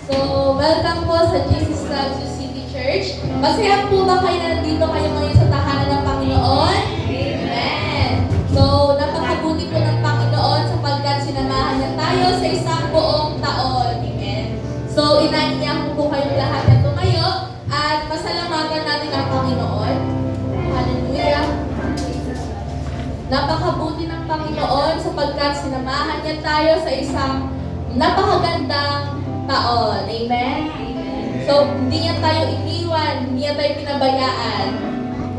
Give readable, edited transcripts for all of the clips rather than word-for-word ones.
So, welcome po sa Jesus Loves You City Church. Masaya po ba kayo na nandito kayo ngayon sa tahanan ng Panginoon? Amen! So, napakabuti po ng Panginoon sapagkat sinamahan niya tayo sa isang buong taon. Amen! So, inaanyayahan po kayong lahat na tumayo at pasalamatan natin ang Panginoon. Hallelujah! Napakabuti ng Panginoon sapagkat sinamahan niya tayo sa isang napakagandang taon. Amen? So, hindi niya tayo iniwan, hindi niya tayo pinabayaan.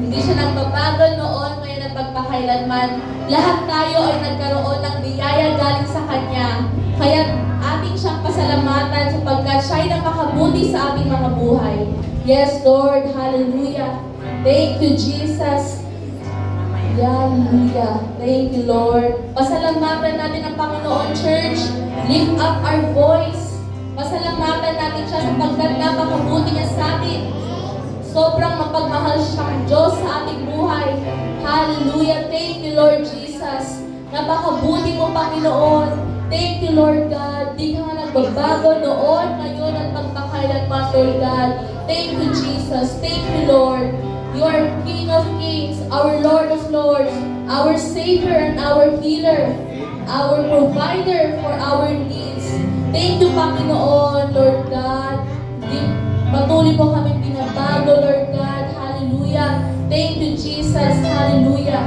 Hindi siya nagbabago noon, ngayon at pagpakailanman. Lahat tayo ay nagkaroon ng biyaya galing sa Kanya. Kaya ating siyang pasalamatan sapagkat siya ay napakabuti sa ating mga buhay. Yes, Lord. Hallelujah. Thank you, Jesus. Hallelujah. Thank you, Lord. Pasalamatan natin ang Panginoon, Church. Lift up our voice. Pasalamatan natin siya sapagkat napakabuti niya sa atin. Sobrang mapagmahal siyang Diyos sa ating buhay. Hallelujah. Thank you, Lord Jesus. Napakabuti mo, Panginoon. Thank you, Lord God. Di ka nga nagbabago noon, ngayon at pagpakailanman, Lord God. Thank you, Jesus. Thank you, Lord. You are King of Kings, our Lord of Lords, our Savior and our Healer, our Provider for our needs. Thank you, Panginoon, Lord God. Patuloy po kami binabago, Lord God. Hallelujah. Thank you, Jesus. Hallelujah.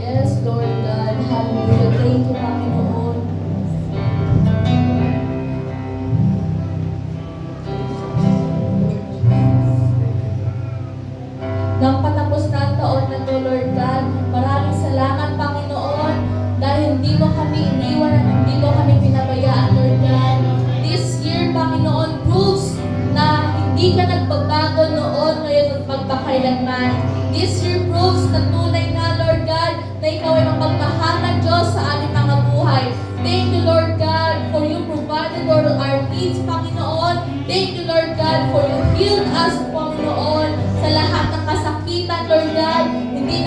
Yes, Lord God. Hallelujah. Thank you, Panginoon. Nang patapos na ang taon na to, Lord God, maraming salamat, Panginoon, dahil hindi mo kami iniwan at hindi mo kami pinabayaan, Lord God. This year, Panginoon, proves na hindi ka nagbabago noon, ngayon at pagpakailanman. This year proves na tunay na, Lord God, na ikaw ay mapagmahal na Diyos sa aming mga buhay. Thank you, Lord God, for you provided all our needs, Panginoon. Thank you, Lord God, for you healed us, Panginoon, sa lahat ng kasakitan, Lord God. Hindi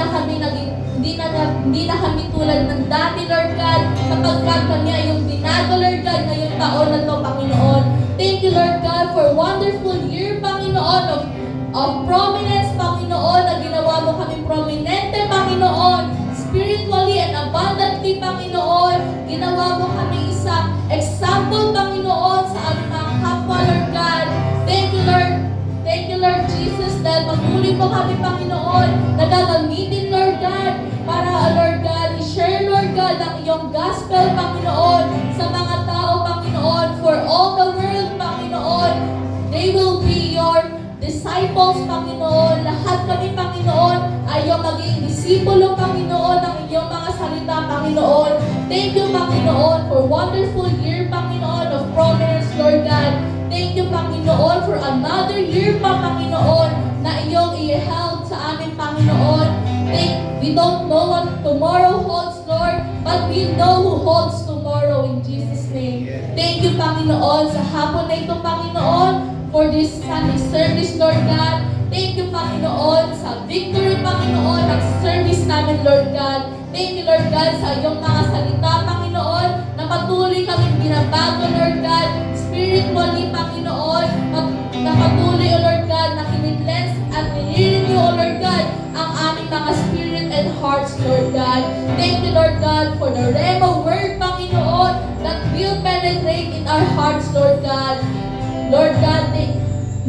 na kami tulad ng dati, Lord God, sapagkat kami ay yung binago, Lord God, ngayong taon na to, Panginoon. Thank you, Lord God, for a wonderful year, Panginoon, of prominence, Panginoon, na ginawa mo kami prominente, Panginoon, spiritually and abundantly, Panginoon. Ginawa mo kami isang example, Panginoon, sa aming mga kapwa, Lord God. Thank you, Lord. Thank you, Lord Jesus, dahil patuloy mo kami, Panginoon, na gagamitin, Lord God, para, Lord God, i-share, Lord God, ang iyong gospel, Panginoon, sa mga tao, Panginoon, for all the world, Panginoon. They will be your disciples, Panginoon. Lahat kami, Panginoon, ay iyong maging disipulo, Panginoon, ng iyong mga salita, Panginoon. Thank you, Panginoon, for wonderful year, Panginoon, of prominence, Lord God. Thank you, Panginoon, for another year pa, Panginoon, na iyong i-help sa amin, Panginoon. We don't know what tomorrow holds, Lord, but we know who holds tomorrow in Jesus' name. Thank you, Panginoon, sa hapon na ito, Panginoon, for this Sunday service, Lord God. Thank you, Panginoon, sa victory, Panginoon, ng service namin, Lord God. Thank you, Lord God, sa iyong mga salita, Panginoon, na patuloy kami binabago, Lord God, spiritually, Panginoon, na patuloy, O Lord God, na kiniklens at nilirenew, O Lord God, ang aming mga spirit and hearts, Lord God. Thank you, Lord God, for the Rhema word, Panginoon, that will penetrate in our hearts, Lord God. Lord God,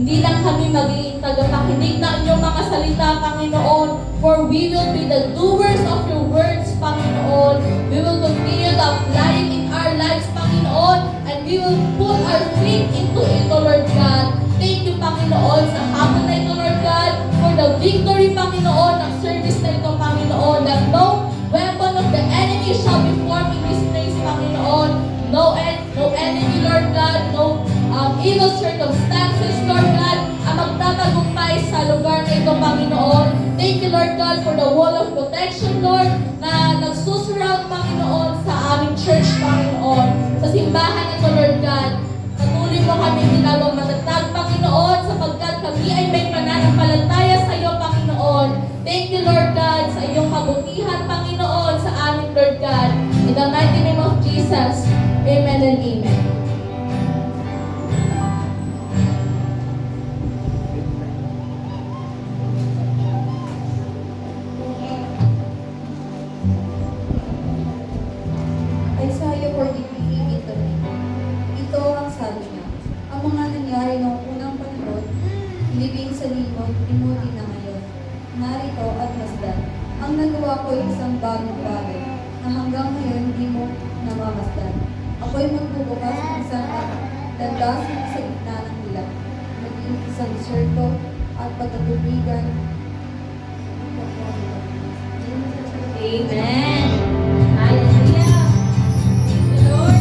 hindi lang kami magiging tagapakinig ng inyong mga salita, Panginoon, for we will be the doers of your words, Panginoon. We will continue to apply it in our lives, Panginoon, and we will put our faith into it, O Lord God. Thank you, Panginoon, sa hapon na ito, Lord God, for the victory, Panginoon, ng service na ito, Panginoon, that no weapon of the enemy shall be formed in this place, Panginoon. No enemy, Lord God, no evil circumstances, Lord God, ang magtatagumpay sa lugar na ito, Panginoon. Thank you, Lord God, for the wall of protection, Lord, na nagsusurround, Panginoon, sa aming church, Panginoon. Sa simbahan ito, Lord God, patuloy mo kami ginawang matatag, Panginoon, sapagkat kami ay may pananampalataya sa iyo, Panginoon. Thank you, Lord God, sa iyong kabutihan, Panginoon, sa amin, Lord God. In the mighty name of Jesus, amen and amen. Gaya ng unang panahon, libing sa limot, imuti na ngayon. Narito at masdan. Ang nagawa ko ay isang bagong bagay na hanggang ngayon hindi mo namamasdan. Ako'y magbubukas ng isang landas sa gitna ng nila. Maging isang sirko at pagkatubigan. Amen. Hallelujah. Thank you, Lord.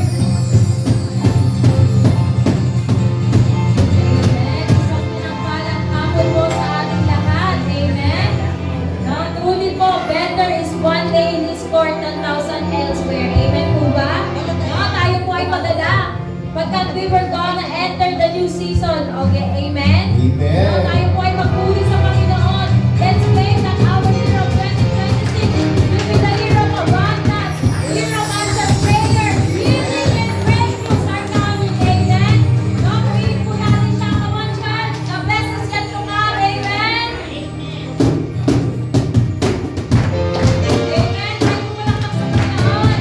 Amen. Isang pinangpalang hapon po sa ating lahat. Amen. No, truly po, better is one day in His court than thousand elsewhere. Amen po ba? No, tayo po ay madala. Pagkat we were gonna enter the new season. Okay, amen? Amen. No, tayo po ay magpuri sa Panginoon. Let's claim that our year of 2026 will be the year of abundance, year of answered prayer, healing and breakthroughs are coming. Amen? No, purihin po natin siya. Come on, church. The best is yet to come. Amen? Amen. Tayo po walang magsasabihan.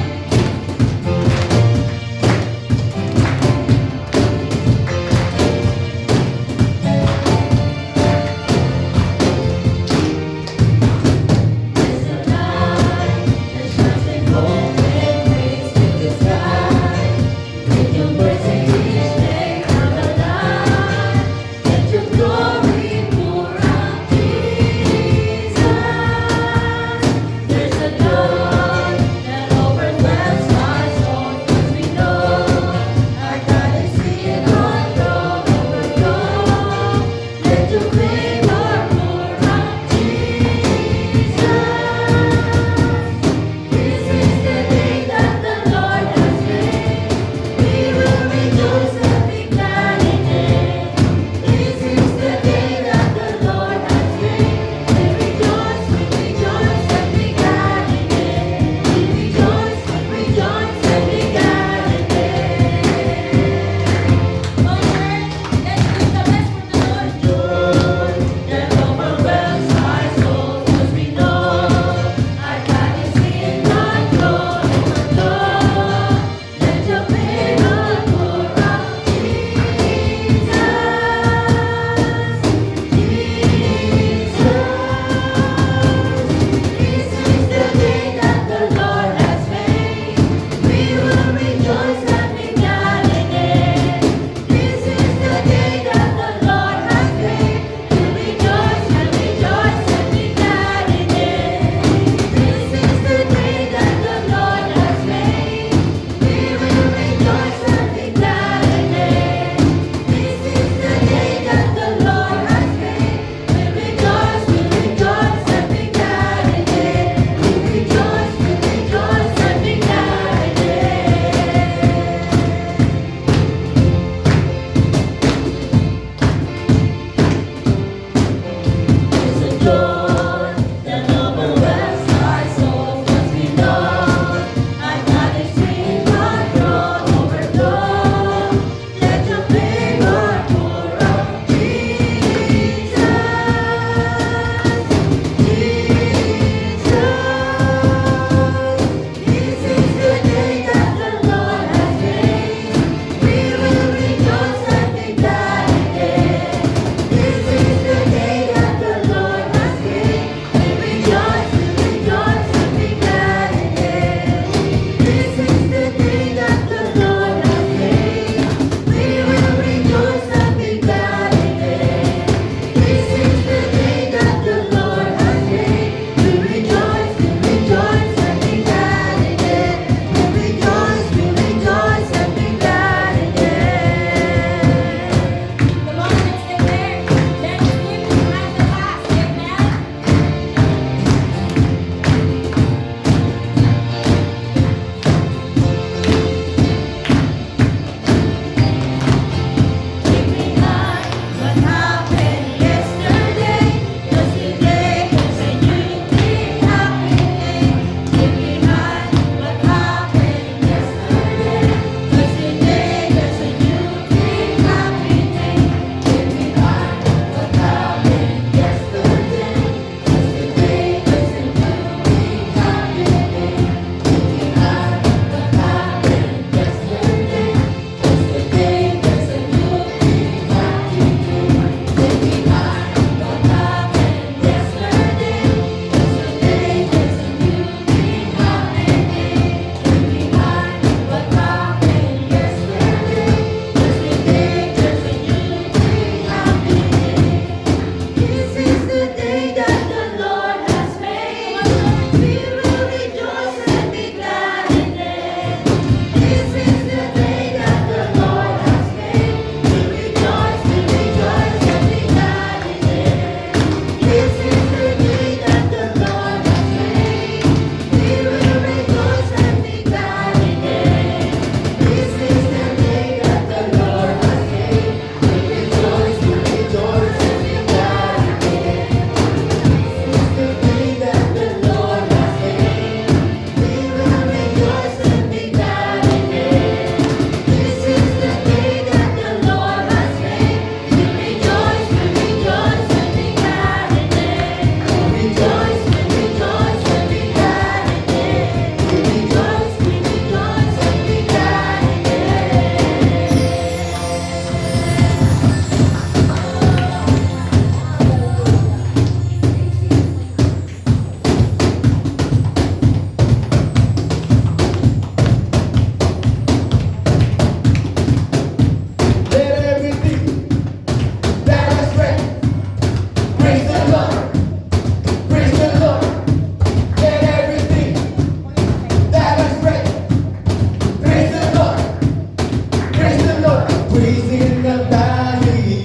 praise in the valley,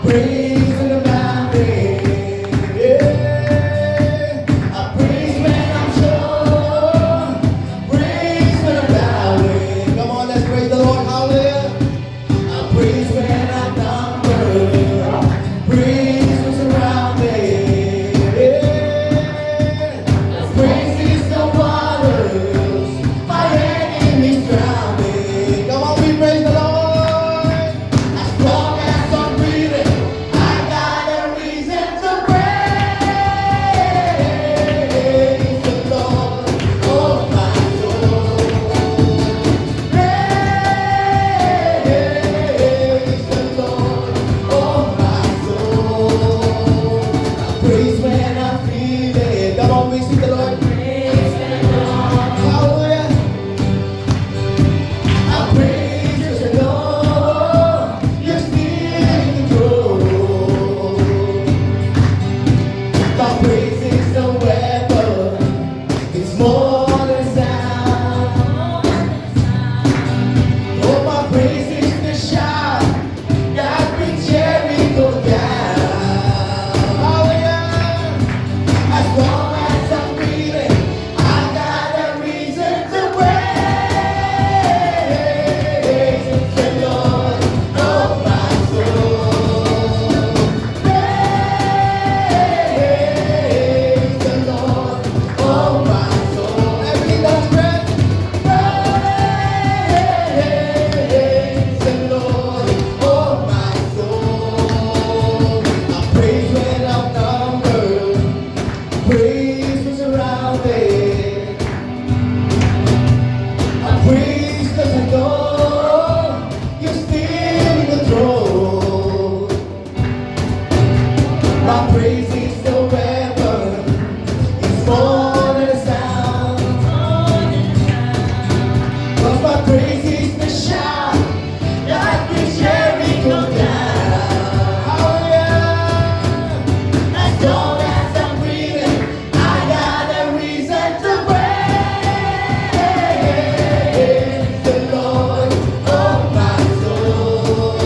praise in the mountain. Yeah. I praise when I'm sure, praise when I'm doubting. Come on, let's praise the Lord. Hallelujah. I praise when I'm numbered, praise when surrounded. Yeah. Praise is the waters, my enemies drowning. Come on, we praise the Lord. As long as I'm breathing, I got a reason to praise the Lord. Oh, my soul. Praise the Lord. Oh, my soul. I praise when I'm feeling. Come on, we sing the Lord. Hallelujah. I praise you, Lord. You're still in control. My praise is a weapon. It's more than sound. Oh, my praise is the shout that brings Jericho down. Hallelujah. As long as I'm breathing, I got a reason to praise the Lord. Oh, my soul. Praise the Lord. Oh, my soul. Everything that's breath. Praise the Lord. Oh, my soul. I praise when I'm numbered. Praise was surrounded. I praise 'cause I know you're still in control. My praise is the weapon. It's more than a sound. 'Cause my praise is the shout that brings Jericho down. Hallelujah. As long as I'm breathing, I got a reason to praise the Lord. Oh, my soul.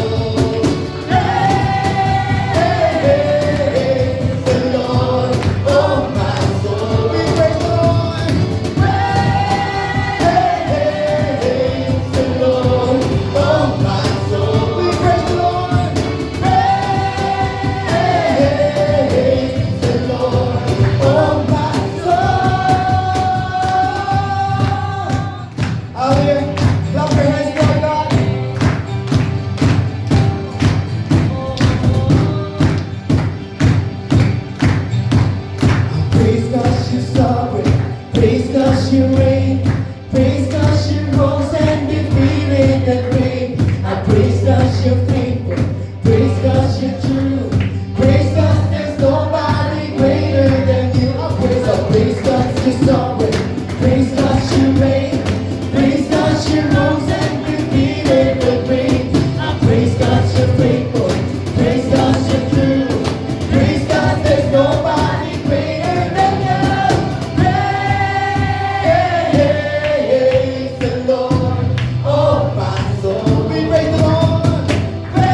Praise the Lord. Oh, my soul. We praise the Lord. Praise the Lord. Oh, my soul. We praise the Lord. Praise the Lord. Oh, my soul. Hallelujah. Clap your hands to our God. Praise 'cause you're sovereign. Praise 'cause you reign. Praise 'cause you rose and defeated the grave. I praise 'cause you're faithful. Praise 'cause you're true. Praise 'cause there's nobody greater than you. I praise 'cause you're sovereign. Praise 'cause you reign. Praise 'cause you rose and defeated the grave. I praise 'cause you're faithful. Praise 'cause you're true. Praise 'cause there's nobody greater than you. Praise the Lord. Oh, my soul. We praise the Lord. Praise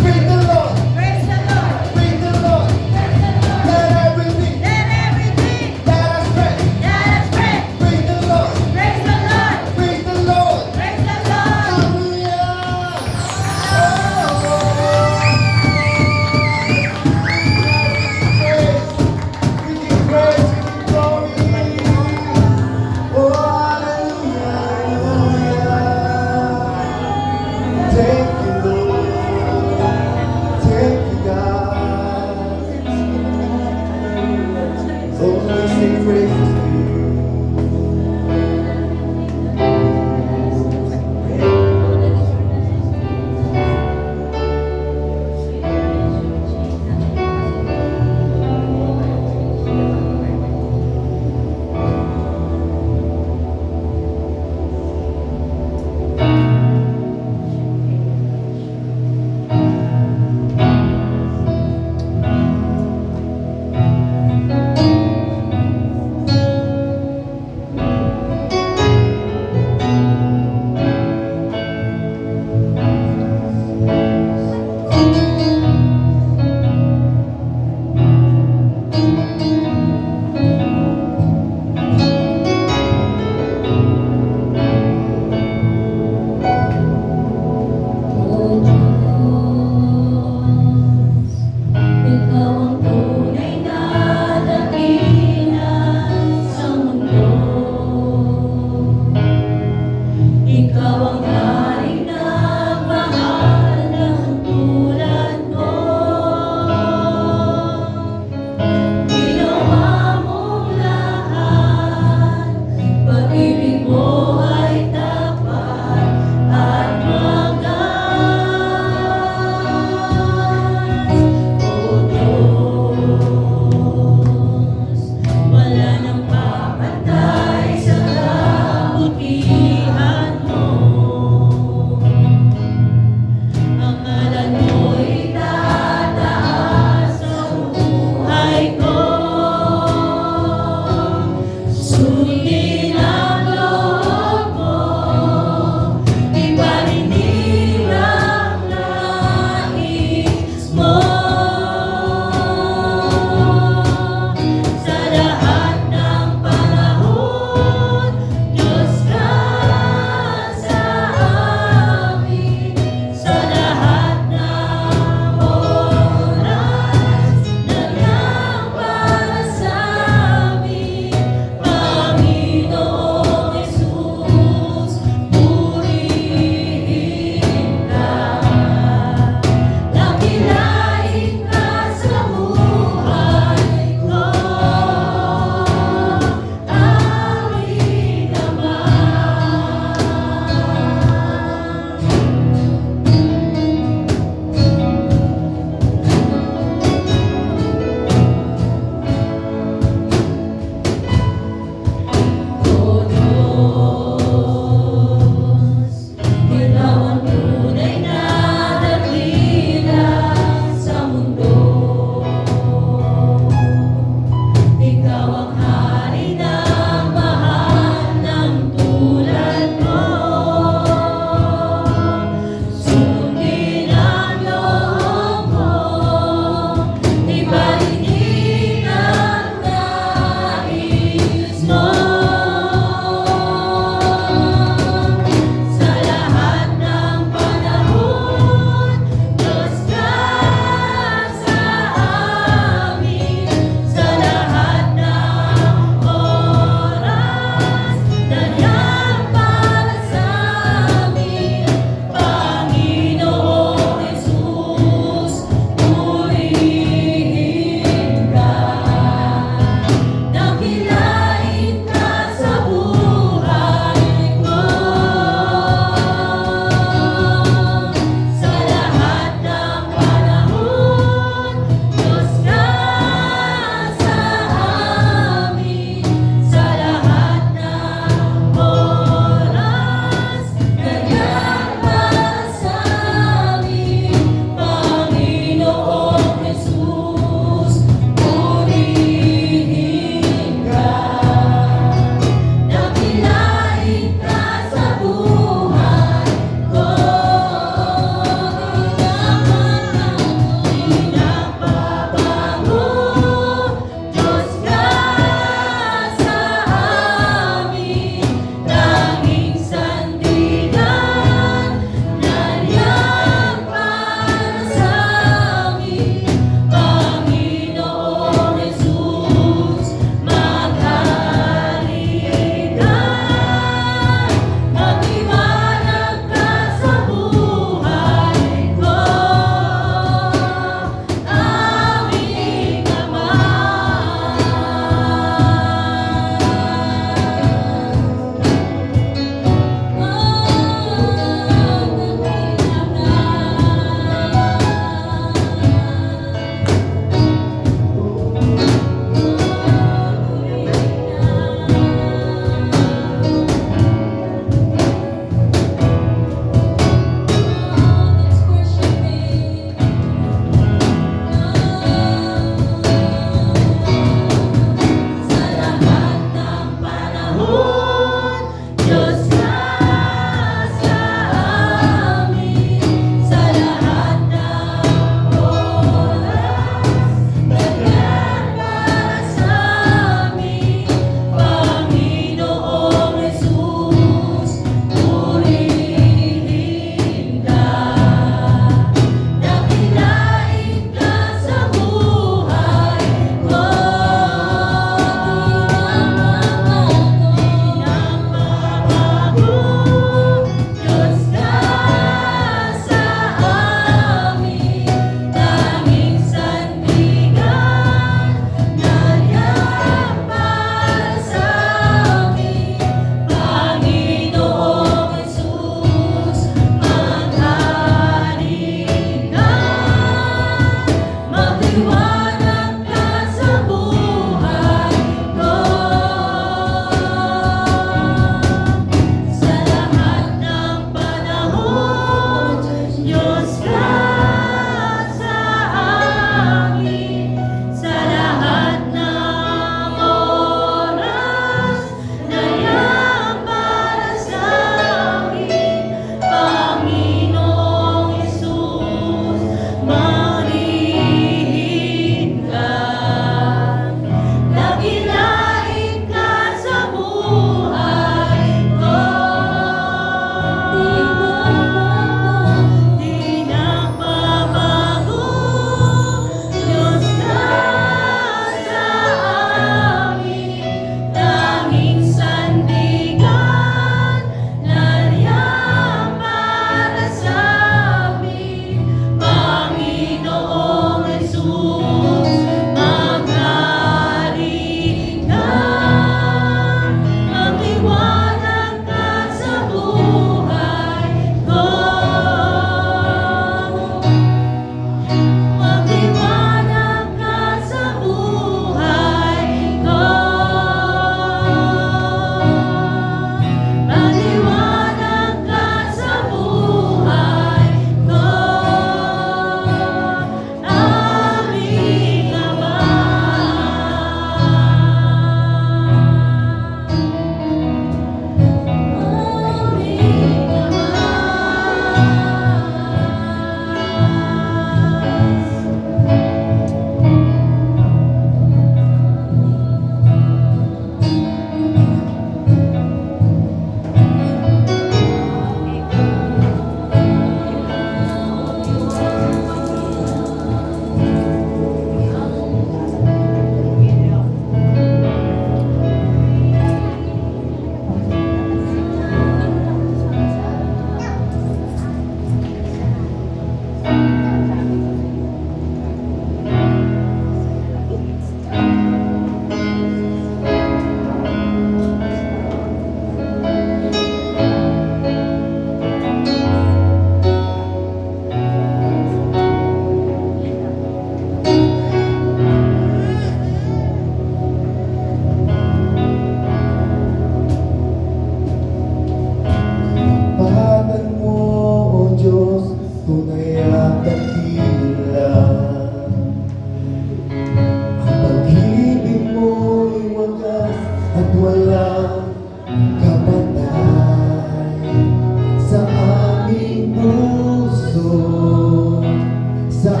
sa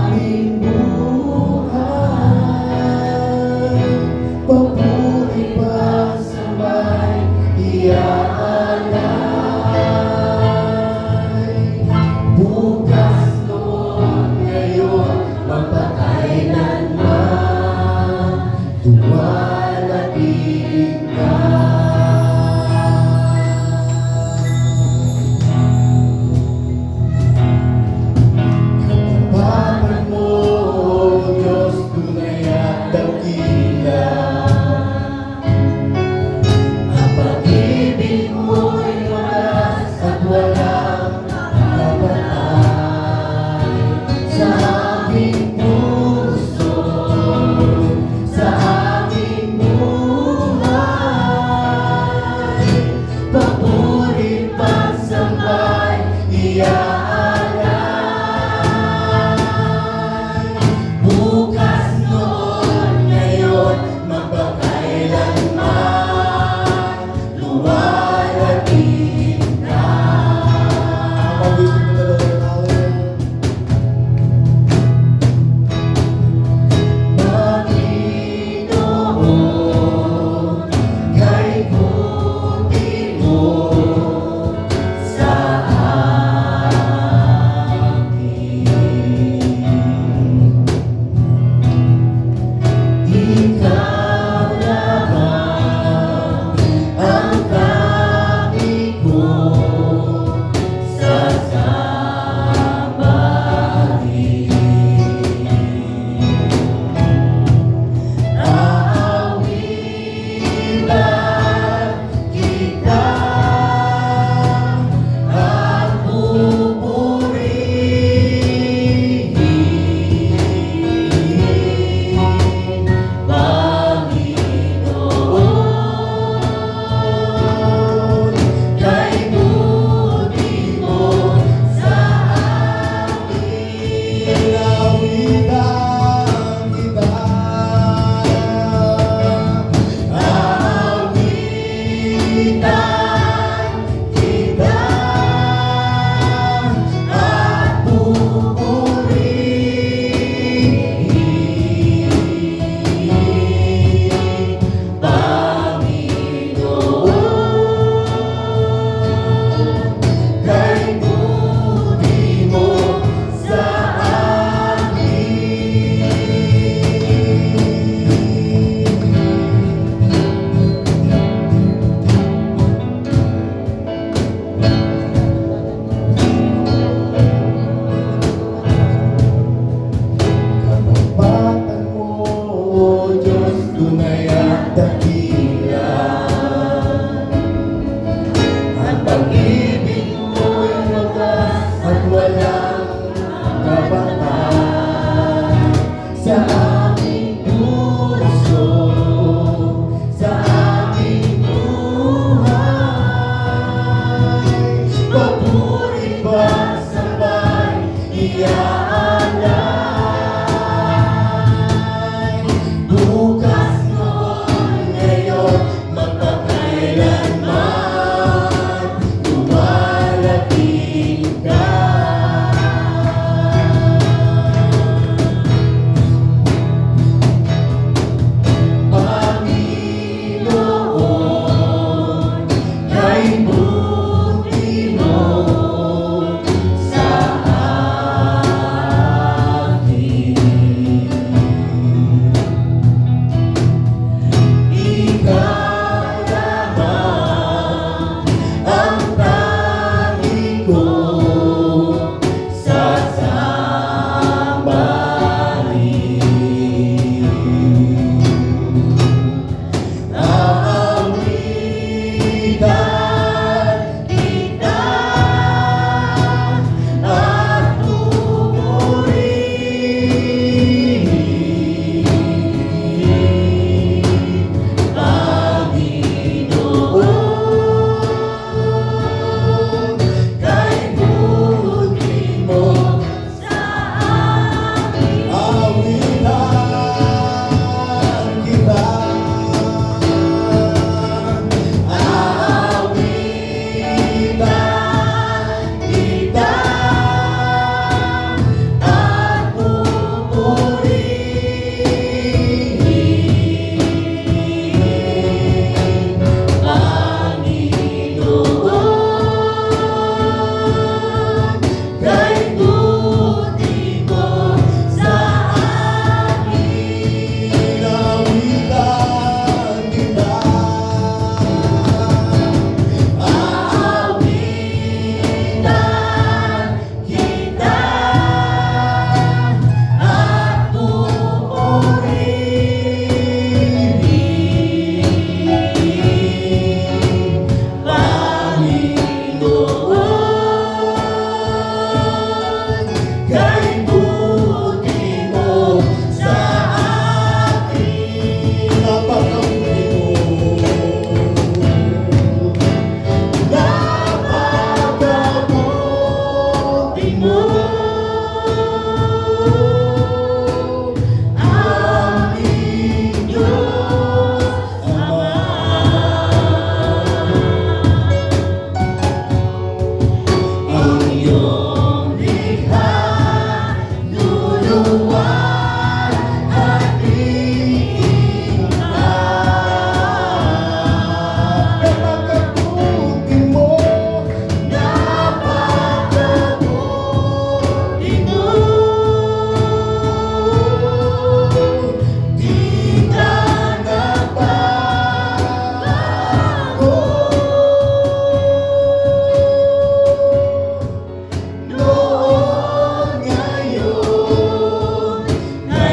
aming buhay. Papuri pa sa may iaalay. Bukas noon ngayon, magpakailanman, dumalagin ka. Katapangan mo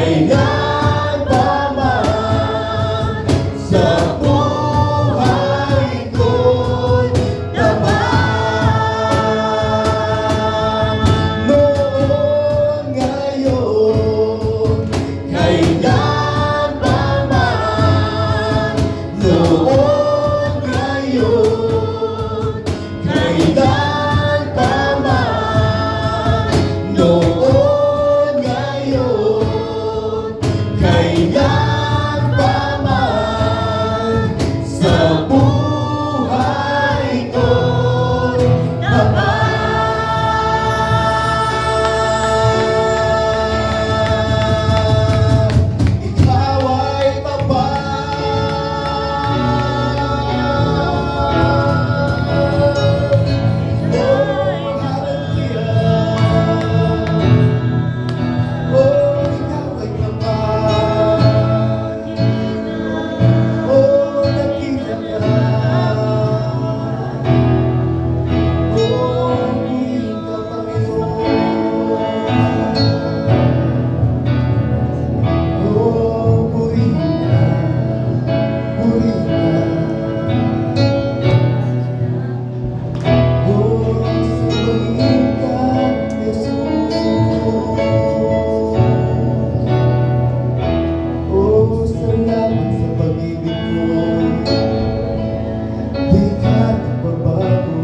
kailan pa man sa buhay ko'y naman. Noon, ngayon, kailan pa man. Noon, ngayon, kailan pa man. Noon, ngayon, kailan pa man sa buhay ko'y naman. Ikaw ay Oh, salamat sa pag-ibig mo. Di ka nagbabago.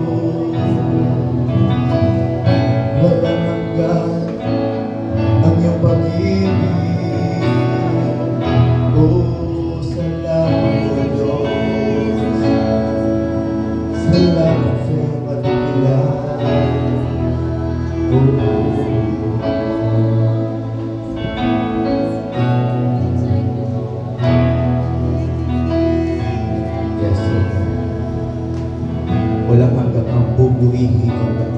Walang hanggan ang iyong pag-ibig. Oh, salamat sa Diyos. Salamat sa iyong katikilan. Yes, Lord. Walang hanggang kang buburihin, O God.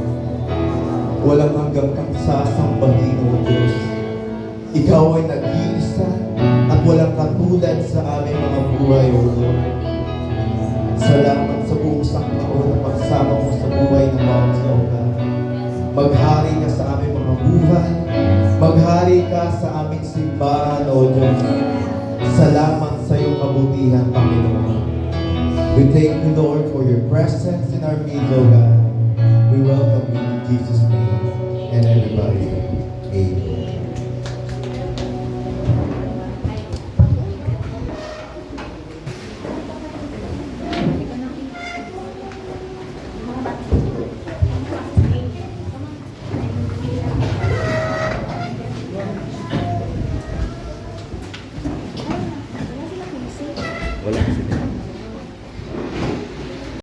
Walang hanggang kang sasambahin, O Diyos. Ikaw ay nag-iisa at walang katulad sa aming mga buhay, O Lord. Salamat sa buong sangkaon na pagsama mo sa buhay ng bawat isa, O God. Maghari ka sa aming mga buhay. Maghari ka sa aming simbahan, O Diyos. Salamat sa iyong kabutihan, Panginoon. We thank you, Lord, for your presence in our midst, O God. We welcome you in Jesus' name. And everybody, amen. Wala kasi.